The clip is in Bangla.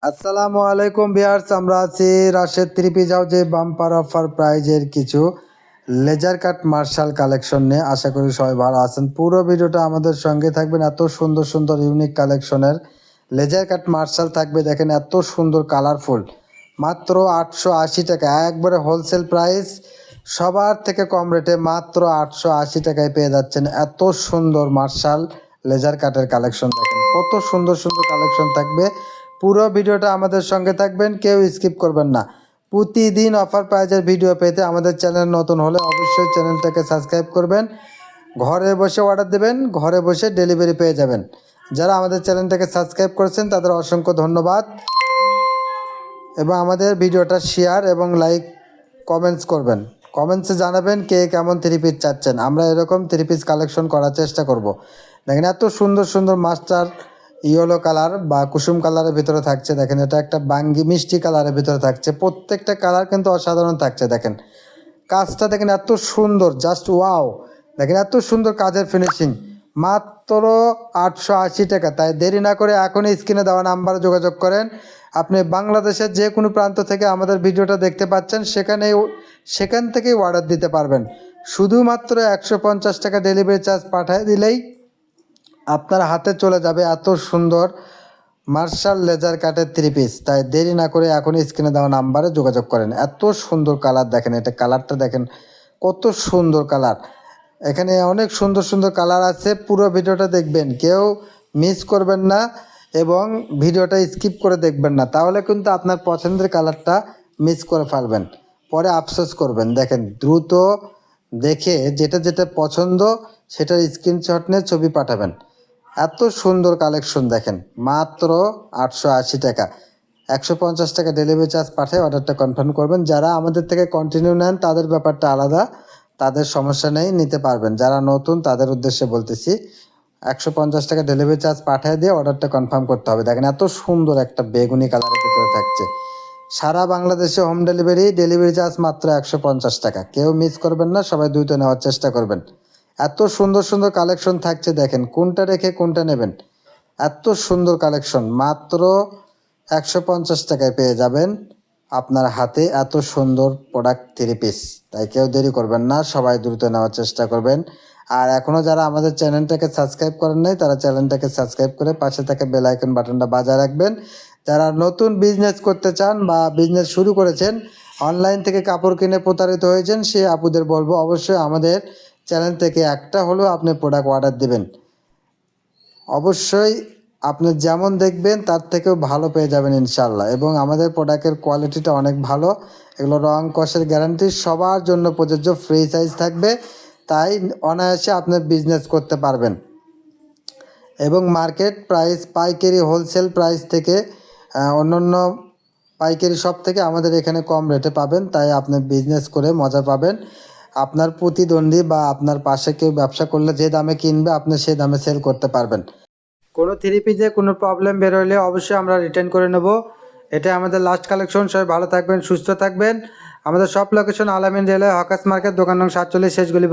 আসসালামু আলাইকুম ভিউয়ার্স, আমরা আছি রাশেদ থ্রি পিস হাউসে বাম্পার অফার প্রাইজের কিছু লেজার কাট মার্শাল কালেকশন নিয়ে। আশা করি সবাই ভালো আছেন। পুরো ভিডিওটা আমাদের সঙ্গে থাকবেন। এত সুন্দর সুন্দর ইউনিক কালেকশনের লেজার কাট মার্শাল থাকবে। দেখেন এত সুন্দর কালারফুল, মাত্র 880 টাকা, একবারে হোলসেল প্রাইস, সবার থেকে কম রেটে মাত্র 880 টাকায় পেয়ে যাচ্ছেন এত সুন্দর মার্শাল লেজার কাটের কালেকশন। দেখেন কত সুন্দর সুন্দর কালেকশন থাকবে। পুরো ভিডিওটা আমাদের সঙ্গে থাকবেন, কেউ স্কিপ করবেন না। প্রতিদিন অফার প্রাইজের ভিডিও পেতে আমাদের চ্যানেল নতুন হলে অবশ্যই চ্যানেলটাকে সাবস্ক্রাইব করবেন। ঘরে বসে অর্ডার দেবেন, ঘরে বসে ডেলিভারি পেয়ে যাবেন। যারা আমাদের চ্যানেলটাকে সাবস্ক্রাইব করেছেন তাদের অসংখ্য ধন্যবাদ, এবং আমাদের ভিডিওটা শেয়ার এবং লাইক কমেন্টস করবেন। কমেন্টসে জানাবেন কে কেমন থ্রি পিস চাচ্ছেন, আমরা এরকম থ্রি পিস কালেকশন করার চেষ্টা করব। দেখেন এত সুন্দর সুন্দর মাস্টার ইয়েলো কালার বা কুসুম কালারের ভিতরে থাকছে। দেখেন এটা একটা বাঙ্গি মিষ্টি কালারের ভিতরে থাকছে। প্রত্যেকটা কালার কিন্তু অসাধারণ থাকছে। দেখেন কাজটা দেখেন এত সুন্দর, জাস্ট ওয়াও। দেখেন এত সুন্দর কাজের ফিনিশিং, মাত্র 880 টাকা। তাই দেরি না করে এখনই স্ক্রিনে দেওয়া নাম্বারে যোগাযোগ করেন। আপনি বাংলাদেশের যে কোনো প্রান্ত থেকে আমাদের ভিডিওটা দেখতে পাচ্ছেন, সেখান থেকেই অর্ডার দিতে পারবেন। শুধুমাত্র 150 টাকা ডেলিভারি চার্জ পাঠিয়ে দিলেই আপনার হাতে চলে যাবে এত সুন্দর মার্শাল লেজার কাটের থ্রি পিস। তাই দেরি না করে এখনই স্ক্রিনে দেওয়া নাম্বারে যোগাযোগ করেন। এত সুন্দর কালার, দেখেন এটা কালারটা দেখেন কত সুন্দর কালার। এখানে অনেক সুন্দর সুন্দর কালার আছে। পুরো ভিডিওটা দেখবেন, কেউ মিস করবেন না এবং ভিডিওটা স্কিপ করে দেখবেন না, তাহলে কিন্তু আপনার পছন্দের কালারটা মিস করে ফেলবেন, পরে আফসোস করবেন। দেখেন দ্রুত দেখে যেটা যেটা পছন্দ সেটার স্ক্রিনশট নিয়ে ছবি পাঠাবেন। এত সুন্দর কালেকশন দেখেন, মাত্র 880 টাকা। 150 টাকা ডেলিভারি চার্জ পাঠিয়ে অর্ডারটা কনফার্ম করবেন। যারা আমাদের থেকে কন্টিনিউ নেন তাদের ব্যাপারটা আলাদা, তাদের সমস্যা নেই, নিতে পারবেন। যারা নতুন তাদের উদ্দেশ্যে বলতেছি, 150 টাকা ডেলিভারি চার্জ পাঠিয়ে দিয়ে অর্ডারটা কনফার্ম করতে হবে। দেখেন এত সুন্দর একটা বেগুনি কালারের ভিতরে থাকছে। সারা বাংলাদেশে হোম ডেলিভারি চার্জ মাত্র 150 টাকা। কেউ মিস করবেন না, সবাই দ্রুত নেওয়ার চেষ্টা করবেন। এত সুন্দর সুন্দর কালেকশন থাকছে, দেখেন কোনটা রেখে কোনটা নেবেন। এত সুন্দর কালেকশন মাত্র 150 টাকায় পেয়ে যাবেন আপনার হাতে এত সুন্দর প্রোডাক্ট থ্রি পিস। তাই কেউ দেরি করবেন না, সবাই দ্রুত নেওয়ার চেষ্টা করবেন। আর এখনও যারা আমাদের চ্যানেলটাকে সাবস্ক্রাইব করেন নাই তারা চ্যানেলটাকে সাবস্ক্রাইব করে পাশে থাকা বেল আইকন বাটনটা বাজায় রাখবেন। যারা নতুন বিজনেস করতে চান বা বিজনেস শুরু করেছেন, অনলাইন থেকে কাপড় কিনে প্রতারিত হয়েছেন, সেই আপুদের বলবো অবশ্যই আমাদের চ্যানেল থেকে একটা হলেও আপনি প্রোডাক্ট অর্ডার দেবেন। অবশ্যই আপনি যেমন দেখবেন তার থেকেও ভালো পেয়ে যাবেন ইনশাল্লাহ। এবং আমাদের প্রোডাক্টের কোয়ালিটিটা অনেক ভালো। এগুলো রং কষের গ্যারান্টি, সবার জন্য প্রযোজ্য, ফ্রি সাইজ থাকবে। তাই অনায়াসে আপনি বিজনেস করতে পারবেন। এবং মার্কেট প্রাইস পাইকারি হোলসেল প্রাইস থেকে অন্যান্য পাইকারি সব থেকে আমাদের এখানে কম রেটে পাবেন। তাই আপনি বিজনেস করে মজা পাবেন। আপনার প্রতিদ্বন্দ্বী বা আপনার পাশে কেউ ব্যবসা করলে যে দামে কিনবে আপনি সেই দামে সেল করতে পারবেন। কোনো থ্রি পিসে কোনো প্রবলেম বেরোলে অবশ্যই আমরা রিটার্ন করে নেব। এটা আমাদের লাস্ট কালেকশন। সবাই ভালো থাকবেন, সুস্থ থাকবেন। আমাদের সব লোকেশন আলামিন রেলওয়ে হকার্স মার্কেট, দোকান নং 47, শেষগুলি।